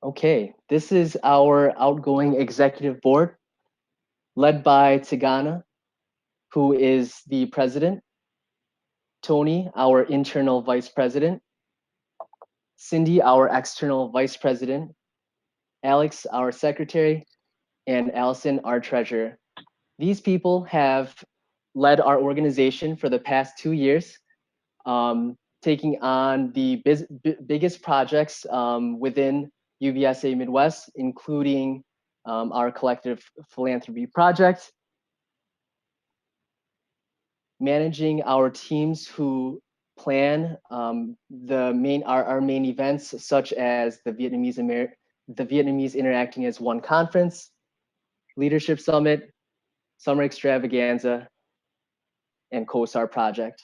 Okay, this is our outgoing executive board led by Tigana, who is the president, Tony, our internal vice president, Cindy, our external vice president, Alex, our secretary, and Allison, our treasurer. These people have led our organization for the past 2 years, taking on the biggest projects within UVSA Midwest, including our collective philanthropy project, managing our teams who plan our main events, such as the Vietnamese Interacting as One conference, Leadership Summit, Summer Extravaganza, and COSAR project.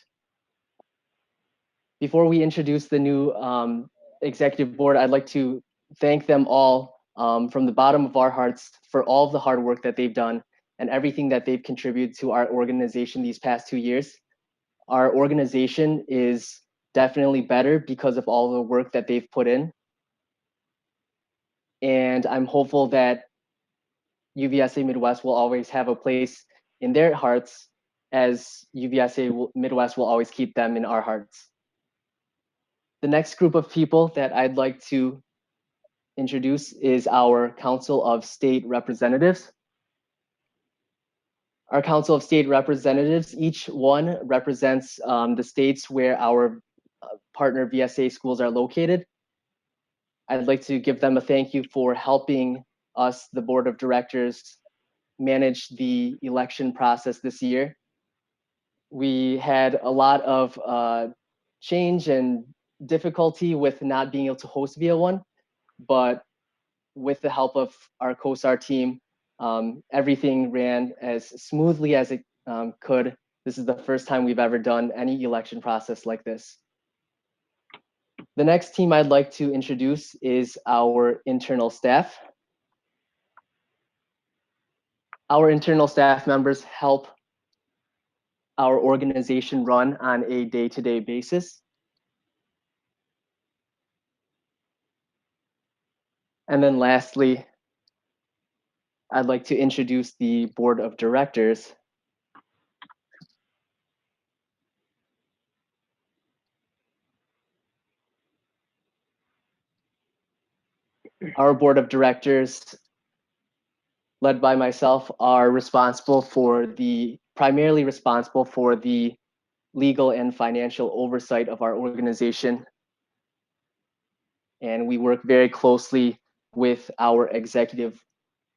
Before we introduce the new executive board, I'd like to thank them all from the bottom of our hearts for all of the hard work that they've done and everything that they've contributed to our organization these past 2 years. Our organization is definitely better because of all the work that they've put in. And I'm hopeful that UVSA Midwest will always have a place in their hearts, as UVSA Midwest will always keep them in our hearts. The next group of people that I'd like to introduce is our Council of State Representatives. Our Council of State Representatives, each one represents the states where our partner VSA schools are located. I'd like to give them a thank you for helping us, the board of directors, manage the election process this year. We had a lot of change and difficulty with not being able to host via one, but with the help of our COSAR team, everything ran as smoothly as it could. This is the first time we've ever done any election process like this. The next team I'd like to introduce is our internal staff. Our internal staff members help our organization run on a day-to-day basis. And then lastly, I'd like to introduce the board of directors. Our board of directors, led by myself, are primarily responsible for the legal and financial oversight of our organization. And we work very closely with our executive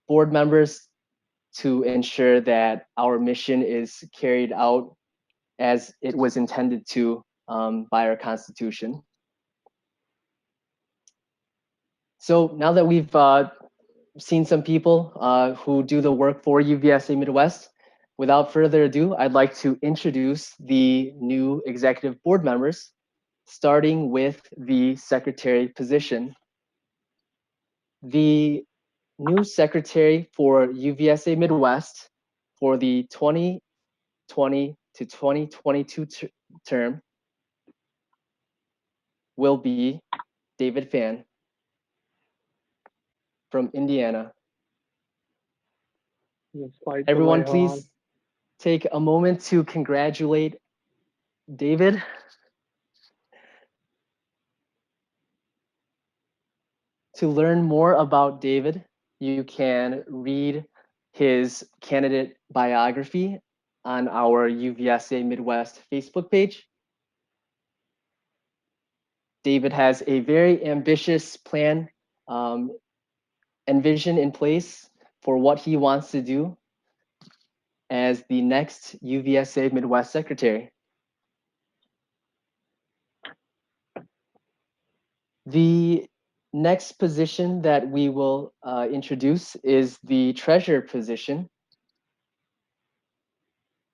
board members to ensure that our mission is carried out as it was intended to by our Constitution. So now that we've seen some people who do the work for UVSA Midwest, without further ado, I'd like to introduce the new executive board members, starting with the secretary position. The new secretary for UVSA Midwest for the 2020 to 2022 term will be David Fan from Indiana. Everyone, please take a moment to congratulate David. To learn more about David, you can read his candidate biography on our UVSA Midwest Facebook page. David has a very ambitious plan and vision in place for what he wants to do as the next UVSA Midwest secretary. The next position that we will introduce is the treasurer position.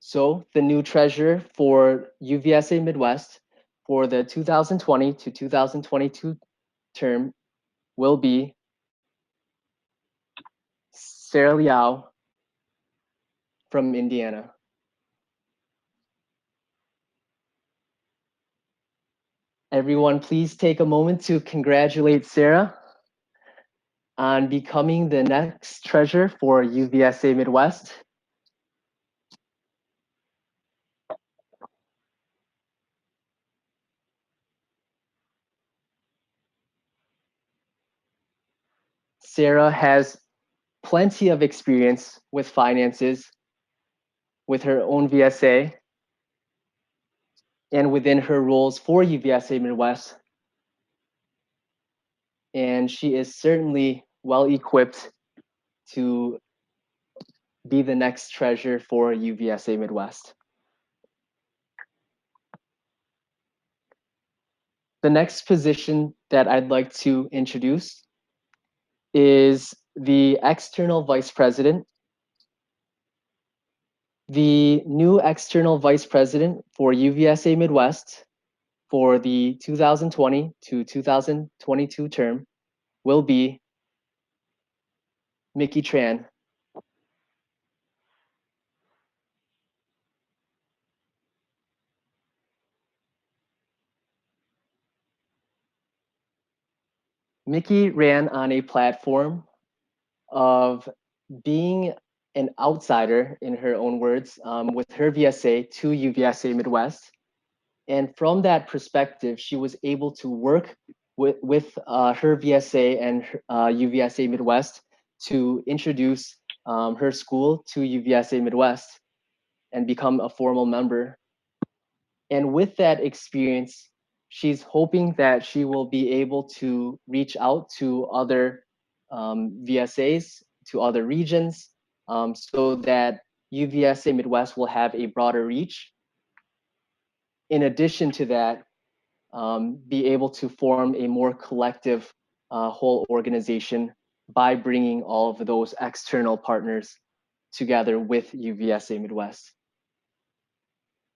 So the new treasurer for UVSA Midwest for the 2020 to 2022 term will be Sarah Liao from Indiana. Everyone, please take a moment to congratulate Sarah. on becoming the next treasurer for UVSA-Midwest. Sarah has plenty of experience with finances, with her own VSA, and within her roles for UVSA-Midwest. And she is certainly well equipped to be the next treasurer for UVSA-Midwest. The next position that I'd like to introduce is the external vice president. The new external vice president for UVSA-Midwest for the 2020 to 2022 term will be Mickey Tran. Mickey ran on a platform of being an outsider, in her own words, with her VSA to UVSA-Midwest. And from that perspective, she was able to work with her VSA and UVSA-Midwest to introduce her school to UVSA-Midwest and become a formal member. And with that experience, she's hoping that she will be able to reach out to other VSAs, to other regions, so that UVSA-Midwest will have a broader reach. In addition to that, be able to form a more collective whole organization by bringing all of those external partners together with UVSA-Midwest.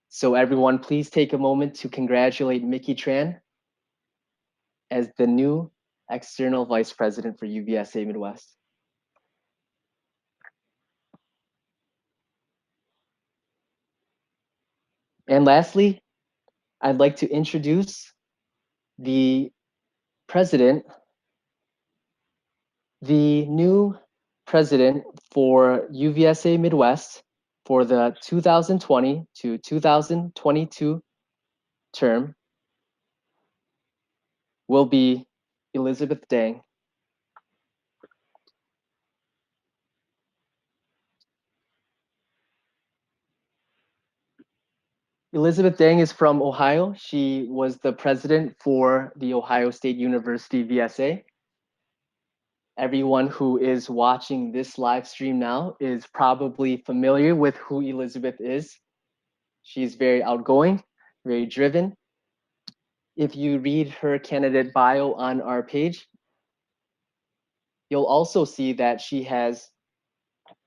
So everyone, please take a moment to congratulate Mickey Tran as the new external vice president for UVSA-Midwest. And lastly, I'd like to introduce the president, the new president for UVSA-Midwest for the 2020 to 2022 term will be Elizabeth Dang. Elizabeth Dang is from Ohio. She was the president for the Ohio State University VSA. Everyone who is watching this live stream now is probably familiar with who Elizabeth is. She's very outgoing, very driven. If you read her candidate bio on our page, you'll also see that she has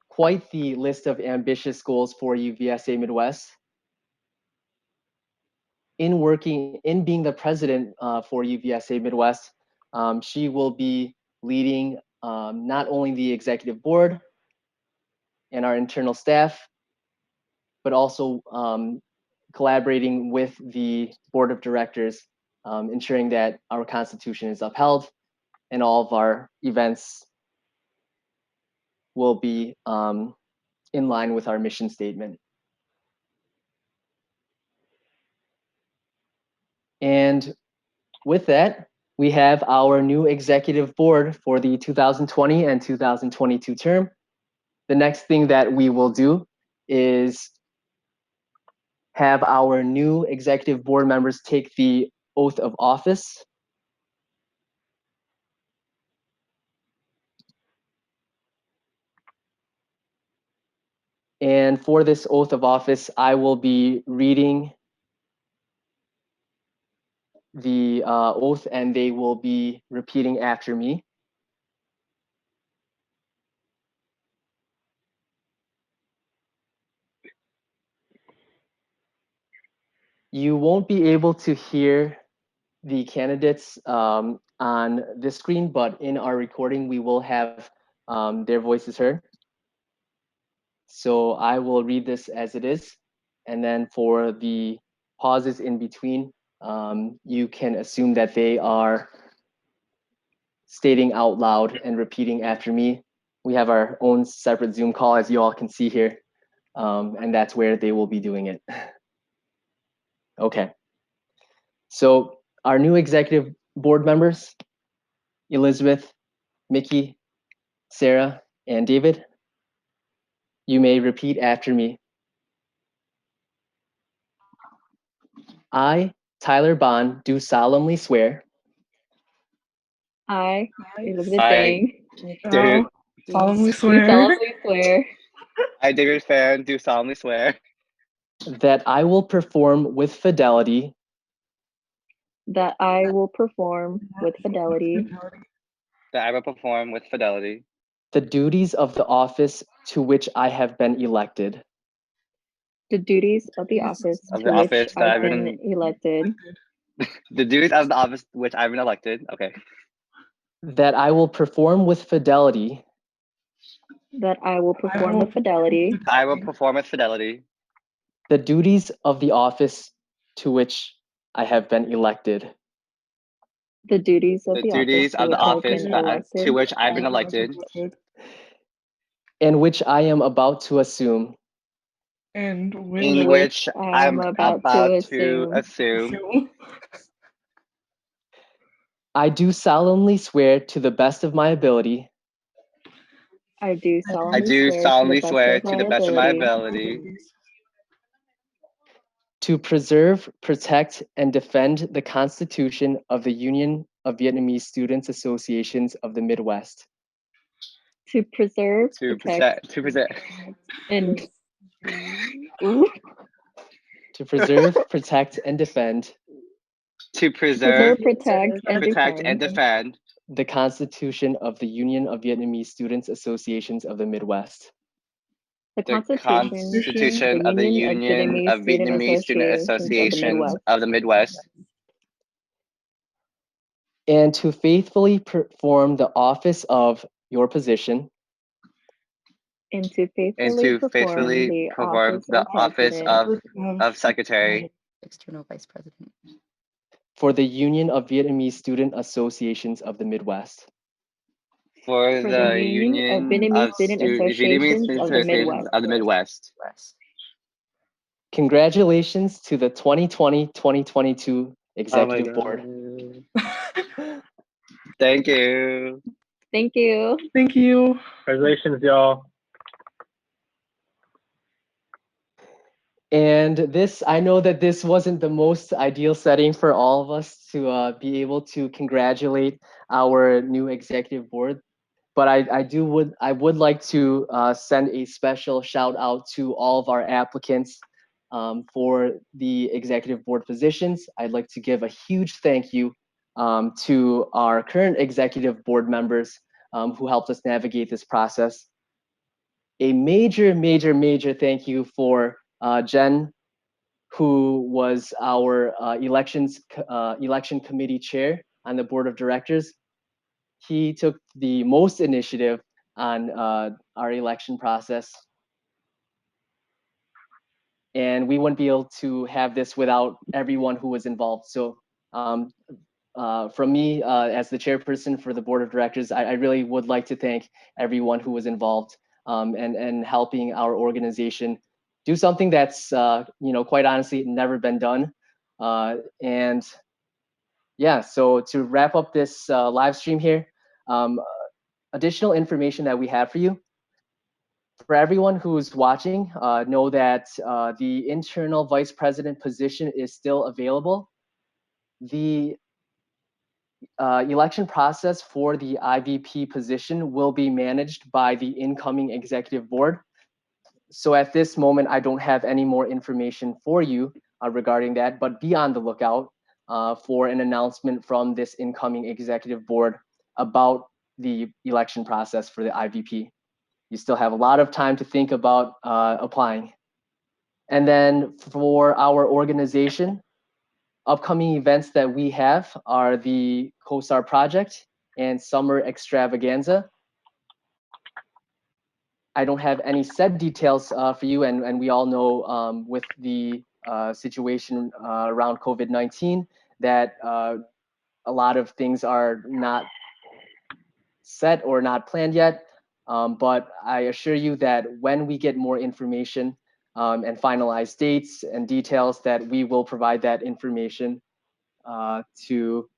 quite the list of ambitious goals for UVSA-Midwest. In being the president for UVSA-Midwest, she will be leading not only the executive board and our internal staff, but also collaborating with the board of directors, ensuring that our Constitution is upheld and all of our events will be in line with our mission statement. And with that, we have our new executive board for the 2020 and 2022 term. The next thing that we will do is have our new executive board members take the oath of office. And for this oath of office, I will be reading the oath and they will be repeating after me. You won't be able to hear the candidates on this screen, but in our recording, we will have their voices heard. So I will read this as it is. And then for the pauses in between, you can assume that they are stating out loud and repeating after me. We have our own separate Zoom call, as you all can see here, and that's where they will be doing it. Okay. So our new executive board members, Elizabeth, Mickey, Sarah, and David, you may repeat after me. I, Tyler Bond, do solemnly swear I, Elizabeth I Dang, solemnly do swear solemnly swear I, David Fan, do solemnly swear that I will perform with fidelity that I will perform with fidelity that I will perform with fidelity the duties of the office to which I have been elected, the duties of the office of to the which office that I've I've been been elected, the duties of the office to which I've been elected. Okay. that I will perform with fidelity that I will perform with fidelity I will perform with fidelity the duties of the office to which I have been elected, the duties of the the office duties to of the which I've office been to elected which I've been elected and which I am about to assume. in which which I am I'm about to about to assume. assume. I do solemnly swear to the best of my ability I do I solemnly do swear to the solemnly best swear of to my the best of my ability ability to preserve, protect, and defend the Constitution of the Union of Vietnamese Students Associations of the Midwest, to preserve, protect, to present and ooh, to preserve, protect, and defend to to preserve, preserve, protect, and protect, and defend defend the Constitution of the Union of Vietnamese Students Associations of the Midwest, the the Constitution of the Constitution of the Union of Union Vietnamese of Student Vietnamese Student Associations of the Associations Midwest, of the Midwest, and to faithfully perform the office of your position and to and faithfully to perform faithfully the perform office the of office President of Secretary External Vice President for the Union of Vietnamese Student Associations of the Midwest. for for the the Union of Union Vietnamese of Student Vietnamese Associations Student of the Associations Midwest. of the Midwest. West. Congratulations to the 2020-2022 Oh my Executive Board. God. Thank you. Thank you. Thank you. Congratulations, y'all. And this, I know that this wasn't the most ideal setting for all of us to be able to congratulate our new executive board, but I would like to send a special shout out to all of our applicants for the executive board positions. I'd like to give a huge thank you to our current executive board members who helped us navigate this process. A major thank you for Jen, who was our election committee chair on the board of directors. He took the most initiative on our election process, and we wouldn't be able to have this without everyone who was involved. So from me, as the chairperson for the board of directors, I really would like to thank everyone who was involved and helping our organization do something that's, quite honestly, never been done. And yeah, so to wrap up this live stream here, additional information that we have for you. For everyone who's watching, know that the internal vice president position is still available. The election process for the IVP position will be managed by the incoming executive board. So at this moment, I don't have any more information for you regarding that, but be on the lookout for an announcement from this incoming executive board about the election process for the IVP. You still have a lot of time to think about applying. And then for our organization, upcoming events that we have are the COSAR project and summer extravaganza. I don't have any set details for you, and we all know with the situation around COVID-19 that a lot of things are not set or not planned yet, but I assure you that when we get more information and finalize dates and details, that we will provide that information to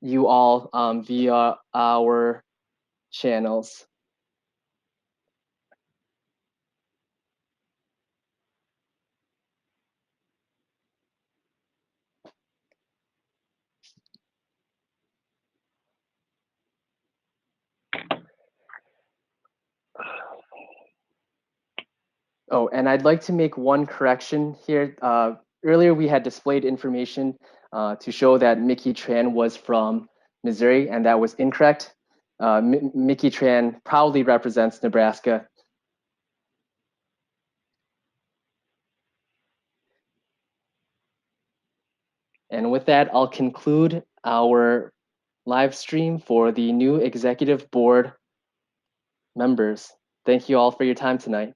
you all via our channels. Oh, and I'd like to make one correction here. Earlier, we had displayed information to show that Mickey Tran was from Missouri, and that was incorrect. Mickey Tran proudly represents Nebraska. And with that, I'll conclude our live stream for the new executive board members. Thank you all for your time tonight.